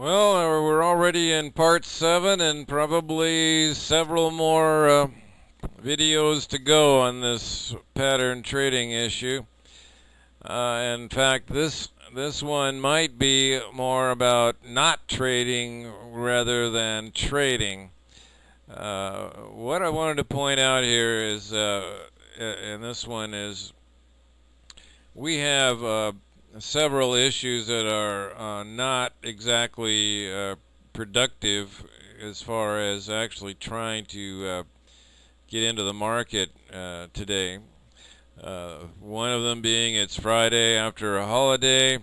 Well, we're already in part 7 and probably several more videos to go on this pattern trading issue. In fact, this one might be more about not trading rather than trading. What I wanted to point out here is, in this one is, we have several issues that are not exactly productive as far as actually trying to get into the market today. One of them being it's Friday after a holiday.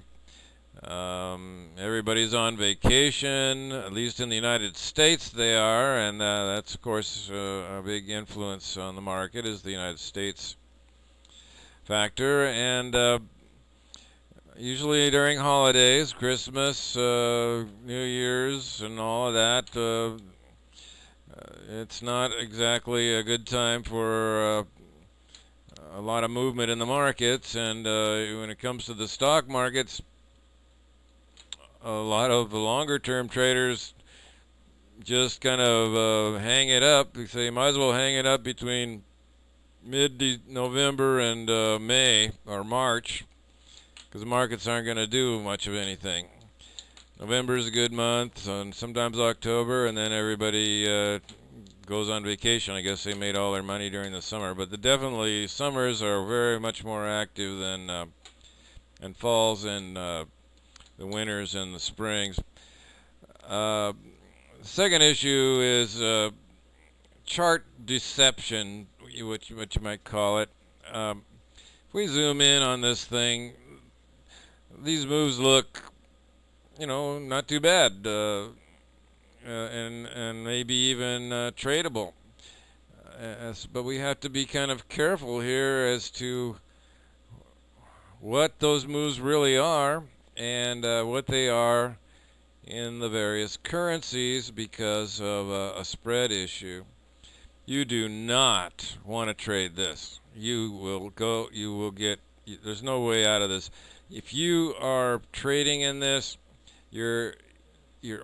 Everybody's on vacation, at least in the United States they are, and that's of course a big influence on the market is the United States factor. And usually during holidays, Christmas, New Year's, and all of that, it's not exactly a good time for a lot of movement in the markets. And when it comes to the stock markets, a lot of the longer-term traders just kind of hang it up. They say you might as well hang it up between mid-November and May or March, because the markets aren't going to do much of anything. November is a good month, and sometimes October, and then everybody goes on vacation. I guess they made all their money during the summer, but definitely summers are very much more active than and falls and the winters and the springs. Second issue is chart deception, what you might call it. If we zoom in on this thing, these moves look, not too bad, and maybe even tradable. But we have to be kind of careful here as to what those moves really are and what they are in the various currencies because of a spread issue. You do not want to trade this. You will get, there's no way out of this. If you are trading in this, your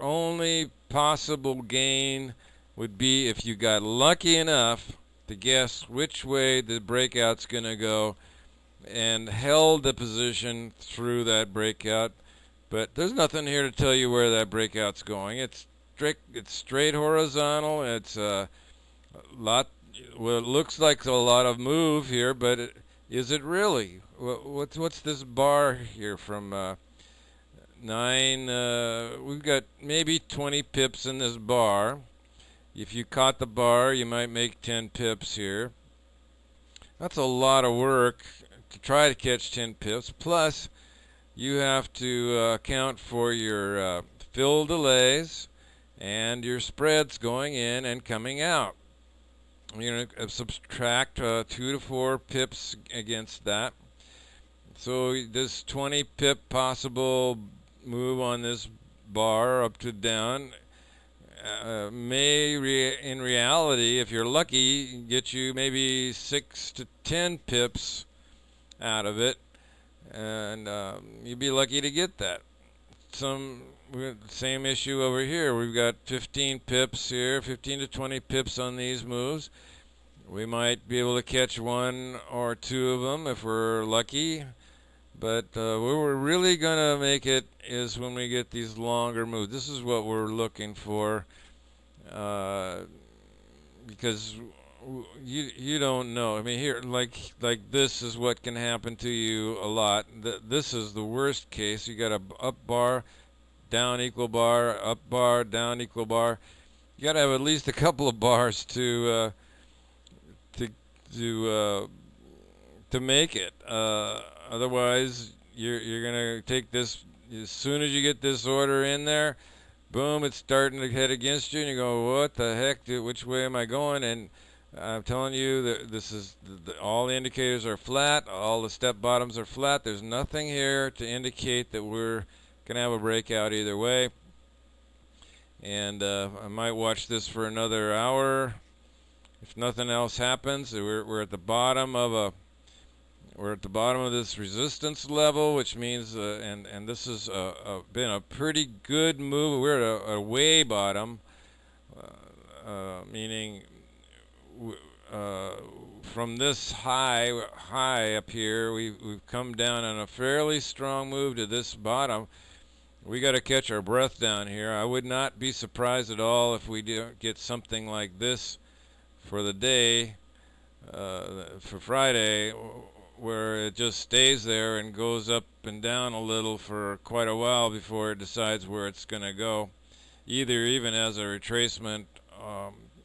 only possible gain would be if you got lucky enough to guess which way the breakout's going to go and held the position through that breakout. But there's nothing here to tell you where that breakout's going. It's straight horizontal. It's a lot. Well, it looks like a lot of move here, but is it really? What's this bar here from 9? We've got maybe 20 pips in this bar. If you caught the bar, you might make 10 pips here. That's a lot of work to try to catch 10 pips. Plus, you have to account for your fill delays and your spreads going in and coming out. You're going to subtract 2 to 4 pips against that. So this 20 pip possible move on this bar up to down may in reality, if you're lucky, get you maybe 6 to 10 pips out of it, and you'd be lucky to get that. Same issue over here. We've got 15 pips here, 15 to 20 pips on these moves. We might be able to catch 1 or 2 of them if we're lucky. But where we're really going to make it is when we get these longer moves. This is what we're looking for, because you don't know. I mean, here, like this is what can happen to you a lot. This is the worst case. You got a up bar, down equal bar, up bar, down equal bar. You got to have at least a couple of bars to make it. Otherwise, you're gonna take this. As soon as you get this order in there, boom, it's starting to head against you, and you go, "What the heck? Which way am I going?" And I'm telling you that this is all the indicators are flat. All the step bottoms are flat. There's nothing here to indicate that we're gonna have a breakout either way. And I might watch this for another hour. If nothing else happens, we're at the bottom of We're at the bottom of this resistance level, which means, and this has been a pretty good move. We're at a way bottom, meaning from this high up here, we've come down on a fairly strong move to this bottom. We got to catch our breath down here. I would not be surprised at all if we do get something like this for the day, for Friday, where it just stays there and goes up and down a little for quite a while before it decides where it's going to go, either even as a retracement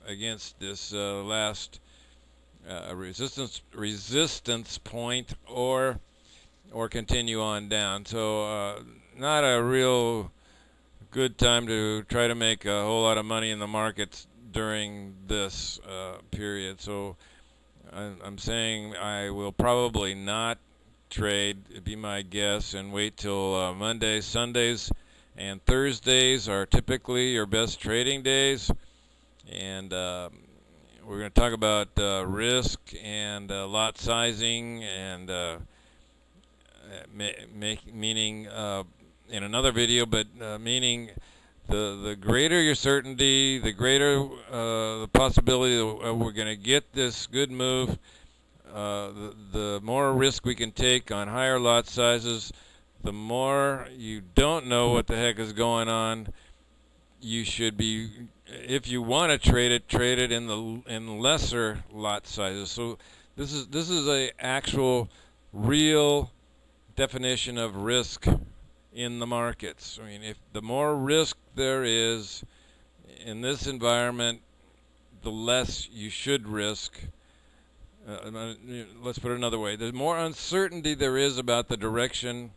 against this last resistance point, or continue on down. So not a real good time to try to make a whole lot of money in the markets during this period. So I'm saying I will probably not trade, it'd be my guess, and wait till Mondays, Sundays, and Thursdays are typically your best trading days. And we're going to talk about risk and lot sizing, and meaning in another video, but meaning the greater your certainty, the greater the possibility that we're going to get this good move, the more risk we can take on higher lot sizes. The more you don't know what the heck is going on, you should be, if you want to trade it in lesser lot sizes. So this is a actual real definition of risk in the markets. I mean, if the more risk there is in this environment, the less you should risk. Let's put it another way. The more uncertainty there is about the direction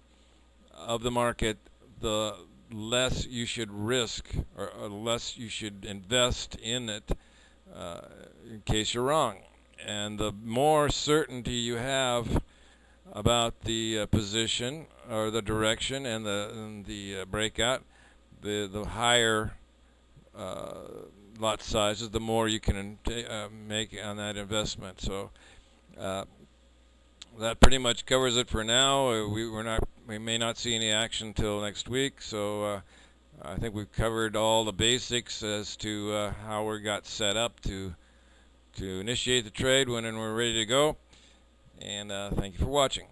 of the market, the less you should risk, or less you should invest in it in case you're wrong. And the more certainty you have about the position or the direction and the breakout, the higher lot sizes, the more you can make on that investment. So that pretty much covers it for now. We may not see any action till next week. So I think we've covered all the basics as to how we got set up to initiate the trade when we're ready to go. And thank you for watching.